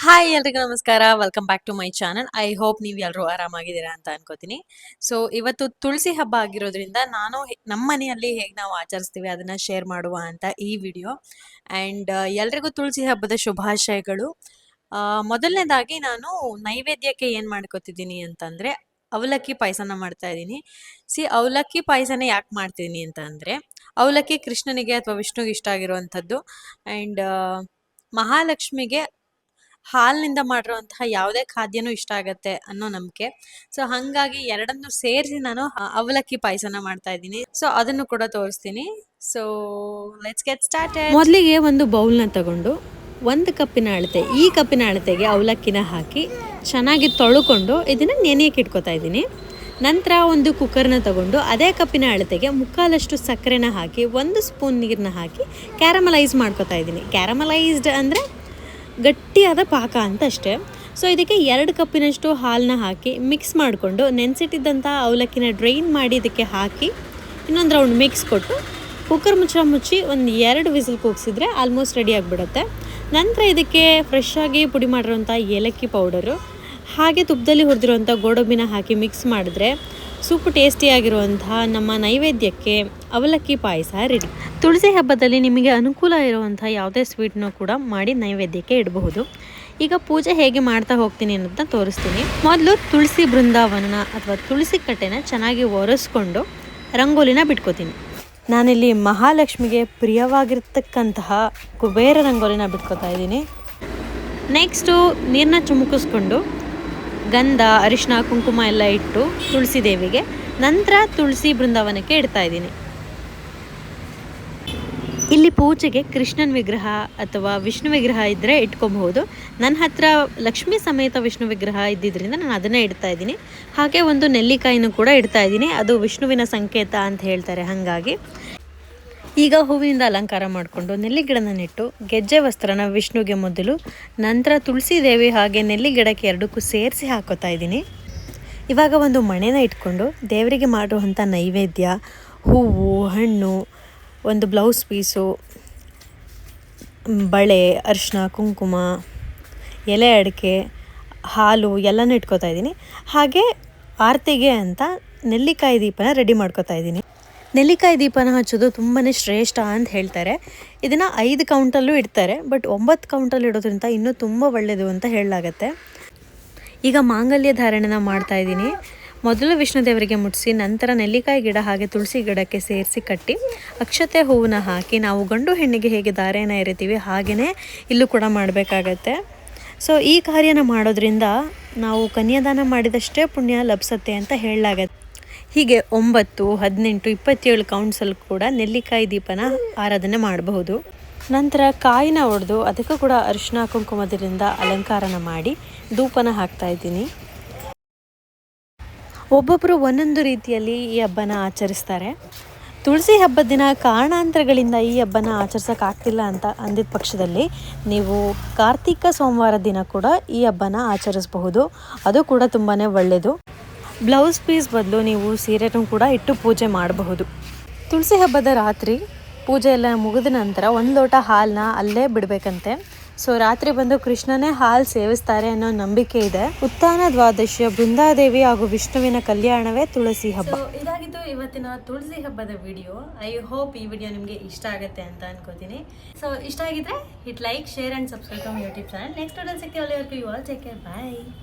Hi ಎಲ್ರಿಗೂ ನಮಸ್ಕಾರ. Welcome back to my channel. I hope ನೀವು ಎಲ್ಲರೂ ಆರಾಮಾಗಿದ್ದೀರಾ ಅಂತ ಅನ್ಕೋತೀನಿ. ಸೊ ಇವತ್ತು ತುಳಸಿ ಹಬ್ಬ ಆಗಿರೋದ್ರಿಂದ ನಾನು ನಮ್ಮ ಮನೆಯಲ್ಲಿ ಹೇಗೆ ನಾವು ಆಚರಿಸ್ತೀವಿ ಅದನ್ನ ಶೇರ್ ಮಾಡುವ ಅಂತ ಈ ವಿಡಿಯೋ. ಆ್ಯಂಡ್ ಎಲ್ರಿಗೂ ತುಳಸಿ ಹಬ್ಬದ ಶುಭಾಶಯಗಳು. ಮೊದಲನೇದಾಗಿ ನಾನು ನೈವೇದ್ಯಕ್ಕೆ ಏನು ಮಾಡ್ಕೋತಿದ್ದೀನಿ ಅಂತಂದರೆ ಅವಲಕ್ಕಿ ಪಾಯಸನ ಮಾಡ್ತಾ ಇದ್ದೀನಿ. ಅವಲಕ್ಕಿ ಪಾಯಸನ ಯಾಕೆ ಮಾಡ್ತೀನಿ ಅಂತ ಅಂದರೆ ಅವಲಕ್ಕಿ ಕೃಷ್ಣನಿಗೆ ಅಥವಾ ವಿಷ್ಣುಗೆ ಇಷ್ಟ ಆಗಿರುವಂಥದ್ದು. ಆ್ಯಂಡ್ ಮಹಾಲಕ್ಷ್ಮಿಗೆ ಹಾಲಿನಿಂದ ಮಾಡಿರುವಂತಹ ಯಾವುದೇ ಖಾದ್ಯನೂ ಇಷ್ಟ ಆಗತ್ತೆ ಅನ್ನೋ ನಂಬಿಕೆ. ಸೊ ಹಂಗಾಗಿ ಎರಡನ್ನು ಸೇರಿಸಿ ನಾನು ಅವಲಕ್ಕಿ ಪಾಯಸನ ಮಾಡ್ತಾ ಇದ್ದೀನಿ. ಸೊ ಅದನ್ನು ಕೂಡ ತೋರಿಸ್ತೀನಿ. So let's get started. ಮೊದಲಿಗೆ ಒಂದು ಬೌಲ್ನ ತಗೊಂಡು ಒಂದು ಕಪ್ಪಿನ ಅಳತೆ, ಈ ಕಪ್ಪಿನ ಅಳತೆಗೆ ಅವಲಕ್ಕಿನ ಹಾಕಿ ಚೆನ್ನಾಗಿ ತೊಳ್ಕೊಂಡು ಇದನ್ನು ನೆನೆಯಕ್ಕೆ ಇಟ್ಕೊತಾ ಇದ್ದೀನಿ. ನಂತರ ಒಂದು ಕುಕ್ಕರ್ನ ತಗೊಂಡು ಅದೇ ಕಪ್ಪಿನ ಅಳತೆಗೆ ಮುಕ್ಕಾಲಷ್ಟು ಸಕ್ಕರೆನ ಹಾಕಿ 1 ಸ್ಪೂನ್ ನೀರನ್ನ ಹಾಕಿ ಕ್ಯಾರಮಲೈಸ್ ಮಾಡ್ಕೊತಾ ಇದ್ದೀನಿ. ಕ್ಯಾರಮಲೈಸ್ಡ್ ಅಂದರೆ ಗಟ್ಟಿಯಾದ ಪಾಕ ಅಂತ ಅಷ್ಟೇ. ಸೊ ಇದಕ್ಕೆ 2 ಕಪ್ಪಿನಷ್ಟು ಹಾಲನ್ನ ಹಾಕಿ ಮಿಕ್ಸ್ ಮಾಡಿಕೊಂಡು ನೆನೆಸಿಟ್ಟಿದ್ದಂಥ ಅವಲಕ್ಕಿನ ಡ್ರೈನ್ ಮಾಡಿ ಇದಕ್ಕೆ ಹಾಕಿ ಇನ್ನೊಂದು ರೌಂಡ್ ಮಿಕ್ಸ್ ಕೊಟ್ಟು ಕುಕ್ಕರ್ ಮುಚ್ಚಿ ಒಂದು 2 ವಿಸಿಲ್ ಕೂಗಿಸಿದ್ರೆ ಆಲ್ಮೋಸ್ಟ್ ರೆಡಿ ಆಗಿಬಿಡುತ್ತೆ. ನಂತರ ಇದಕ್ಕೆ ಫ್ರೆಶ್ ಆಗಿ ಪುಡಿ ಮಾಡಿರೋಂಥ ಏಲಕ್ಕಿ ಪೌಡರು ಹಾಗೆ ತುಪ್ಪದಲ್ಲಿ ಹುರಿದಿರುವಂಥ ಗೋಡಂಬಿನ ಹಾಕಿ ಮಿಕ್ಸ್ ಮಾಡಿದ್ರೆ ಸೂಪರ್ ಟೇಸ್ಟಿಯಾಗಿರುವಂತಹ ನಮ್ಮ ನೈವೇದ್ಯಕ್ಕೆ ಅವಲಕ್ಕಿ ಪಾಯಸ ರೆಡಿ. ತುಳಸಿ ಹಬ್ಬದಲ್ಲಿ ನಿಮಗೆ ಅನುಕೂಲ ಇರುವಂಥ ಯಾವುದೇ ಸ್ವೀಟ್ನೂ ಕೂಡ ಮಾಡಿ ನೈವೇದ್ಯಕ್ಕೆ ಇಡಬಹುದು. ಈಗ ಪೂಜೆ ಹೇಗೆ ಮಾಡ್ತಾ ಹೋಗ್ತೀನಿ ಅನ್ನೋದನ್ನ ತೋರಿಸ್ತೀನಿ. ಮೊದಲು ತುಳಸಿ ಬೃಂದಾವನ ಅಥವಾ ತುಳಸಿ ಕಟ್ಟೆನ ಚೆನ್ನಾಗಿ ಒರೆಸ್ಕೊಂಡು ರಂಗೋಲಿನ ಬಿಟ್ಕೋತೀನಿ. ನಾನಿಲ್ಲಿ ಮಹಾಲಕ್ಷ್ಮಿಗೆ ಪ್ರಿಯವಾಗಿರ್ತಕ್ಕಂತಹ ಕುಬೇರ ರಂಗೋಲಿನ ಬಿಟ್ಕೋತಾ ಇದ್ದೀನಿ. ನೆಕ್ಸ್ಟು ನೀರನ್ನ ಚುಮುಕಿಸ್ಕೊಂಡು ಗಂಧ, ಅರಿಶಿನ, ಕುಂಕುಮ ಎಲ್ಲ ಇಟ್ಟು ತುಳಸಿ ದೇವಿಗೆ, ನಂತರ ತುಳಸಿ ಬೃಂದಾವನಕ್ಕೆ ಇಡ್ತಾ ಇದ್ದೀನಿ. ಇಲ್ಲಿ ಪೂಜೆಗೆ ಕೃಷ್ಣನ ವಿಗ್ರಹ ಅಥವಾ ವಿಷ್ಣು ವಿಗ್ರಹ ಇದ್ದರೆ ಇಟ್ಕೊಬಹುದು. ನನ್ನ ಹತ್ರ ಲಕ್ಷ್ಮೀ ಸಮೇತ ವಿಷ್ಣು ವಿಗ್ರಹ ಇದ್ದಿದ್ದರಿಂದ ನಾನು ಅದನ್ನೇ ಇಡ್ತಾ ಇದ್ದೀನಿ. ಹಾಗೆ ಒಂದು ನೆಲ್ಲಿಕಾಯಿನೂ ಕೂಡ ಇಡ್ತಾ ಇದ್ದೀನಿ. ಅದು ವಿಷ್ಣುವಿನ ಸಂಕೇತ ಅಂತ ಹೇಳ್ತಾರೆ. ಹಾಗಾಗಿ ಈಗ ಹೂವಿನಿಂದ ಅಲಂಕಾರ ಮಾಡಿಕೊಂಡು ನೆಲ್ಲಿಗಿಡನ ನೆಟ್ಟು ಗೆಜ್ಜೆ ವಸ್ತ್ರನ ವಿಷ್ಣುಗೆ ಮೊದಲು, ನಂತರ ತುಳಸಿ ದೇವಿ ಹಾಗೆ ನೆಲ್ಲಿಗಿಡಕ್ಕೆ ಎರಡಕ್ಕೂ ಸೇರಿಸಿ ಹಾಕೋತಾ ಇದ್ದೀನಿ. ಇವಾಗ ಒಂದು ಮಣೆನ ಇಟ್ಕೊಂಡು ದೇವರಿಗೆ ಮಾಡಿರುವಂಥ ನೈವೇದ್ಯ, ಹೂವು, ಹಣ್ಣು, ಒಂದು ಬ್ಲೌಸ್ ಪೀಸು, ಬಳೆ, ಅರಿಶಿನ, ಕುಂಕುಮ, ಎಲೆ ಅಡಿಕೆ, ಹಾಲು ಎಲ್ಲನೂ ಇಟ್ಕೋತಾ ಇದ್ದೀನಿ. ಹಾಗೆ ಆರತಿಗೆ ಅಂತ ನೆಲ್ಲಿಕಾಯಿ ದೀಪನ ರೆಡಿ ಮಾಡ್ಕೋತಾ ಇದ್ದೀನಿ. ನೆಲ್ಲಿಕಾಯಿ ದೀಪನ ಹಚ್ಚೋದು ತುಂಬಾ ಶ್ರೇಷ್ಠ ಅಂತ ಹೇಳ್ತಾರೆ. ಇದನ್ನು 5 ಕೌಂಟಲ್ಲೂ ಇಡ್ತಾರೆ, ಬಟ್ 9 ಕೌಂಟಲ್ಲಿ ಇಡೋದ್ರಿಂದ ಇನ್ನೂ ತುಂಬ ಒಳ್ಳೆಯದು ಅಂತ ಹೇಳಲಾಗತ್ತೆ. ಈಗ ಮಾಂಗಲ್ಯ ಧಾರಣೆನ ಮಾಡ್ತಾ ಇದ್ದೀನಿ. ಮೊದಲು ವಿಷ್ಣು ದೇವರಿಗೆ ಮುಟ್ಟಿಸಿ, ನಂತರ ನೆಲ್ಲಿಕಾಯಿ ಗಿಡ ಹಾಗೆ ತುಳಸಿ ಗಿಡಕ್ಕೆ ಸೇರಿಸಿ ಕಟ್ಟಿ ಅಕ್ಷತೆ ಹೂವನ್ನ ಹಾಕಿ ನಾವು ಗಂಡು ಹೆಣ್ಣಿಗೆ ಹೇಗೆ ಧಾರೆನ ಎರಿತೀವಿ ಹಾಗೆಯೇ ಇಲ್ಲೂ ಕೂಡ ಮಾಡಬೇಕಾಗತ್ತೆ. ಸೊ ಈ ಕಾರ್ಯನ ಮಾಡೋದ್ರಿಂದ ನಾವು ಕನ್ಯಾದಾನ ಮಾಡಿದಷ್ಟೇ ಪುಣ್ಯ ಲಭಿಸುತ್ತೆ ಅಂತ ಹೇಳಲಾಗತ್ತೆ. ಹೀಗೆ 9, 18, 27 ಕೌಂಟ್ಸಲ್ಲಿ ಕೂಡ ನೆಲ್ಲಿಕಾಯಿ ದೀಪನ ಆರಾಧನೆ ಮಾಡಬಹುದು. ನಂತರ ಕಾಯಿನ ಒಡೆದು ಅದಕ್ಕೂ ಕೂಡ ಅರಿಶಿನ ಕುಂಕುಮದಿಂದ ಅಲಂಕಾರನ ಮಾಡಿ ಧೂಪನ ಹಾಕ್ತಾ ಇದ್ದೀನಿ. ಒಬ್ಬೊಬ್ಬರು ಒಂದೊಂದು ರೀತಿಯಲ್ಲಿ ಈ ಹಬ್ಬನ ಆಚರಿಸ್ತಾರೆ. ತುಳಸಿ ಹಬ್ಬದ ದಿನ ಕಾರಣಾಂತರಗಳಿಂದ ಈ ಹಬ್ಬನ ಆಚರಿಸೋಕ್ಕಾಗ್ತಿಲ್ಲ ಅಂತ ಅಂದಿದ್ದ ಪಕ್ಷದಲ್ಲಿ ನೀವು ಕಾರ್ತಿಕ ಸೋಮವಾರ ದಿನ ಕೂಡ ಈ ಹಬ್ಬನ ಆಚರಿಸಬಹುದು. ಅದು ಕೂಡ ತುಂಬಾ ಒಳ್ಳೆಯದು. ಬ್ಲೌಸ್ ಪೀಸ್ ಬದಲು ನೀವು ಸೀರೆನೂ ಕೂಡ ಇಟ್ಟು ಪೂಜೆ ಮಾಡಬಹುದು. ತುಳಸಿ ಹಬ್ಬದ ರಾತ್ರಿ ಪೂಜೆ ಎಲ್ಲ ಮುಗಿದ ನಂತರ 1 ಲೋಟ ಹಾಲನ್ನ ಅಲ್ಲೇ ಬಿಡಬೇಕಂತೆ. ಸೊ ರಾತ್ರಿ ಬಂದು ಕೃಷ್ಣನೇ ಹಾಲು ಸೇವಿಸ್ತಾರೆ ಅನ್ನೋ ನಂಬಿಕೆ ಇದೆ. ಉತ್ಥಾನ ದ್ವಾದಶಿಯ ಬೃಂದಾದೇವಿ ಹಾಗೂ ವಿಷ್ಣುವಿನ ಕಲ್ಯಾಣವೇ ತುಳಸಿ ಹಬ್ಬ. ಇದಾಗಿತ್ತು ಇವತ್ತಿನ ತುಳಸಿ ಹಬ್ಬದ ವಿಡಿಯೋ. ಐ ಹೋಪ್ ಈ ವಿಡಿಯೋ ನಿಮಗೆ ಇಷ್ಟ ಆಗುತ್ತೆ ಅಂತ ಅನ್ಕೋತೀನಿ. ಸೊ ಇಷ್ಟ ಆಗಿದ್ರೆ hit like, share and subscribe to my YouTube channel. Next video ಸಿಗ್ತೀವಿ. ಅಲ್ಲಿವರೆಗೂ you all take care. Bye.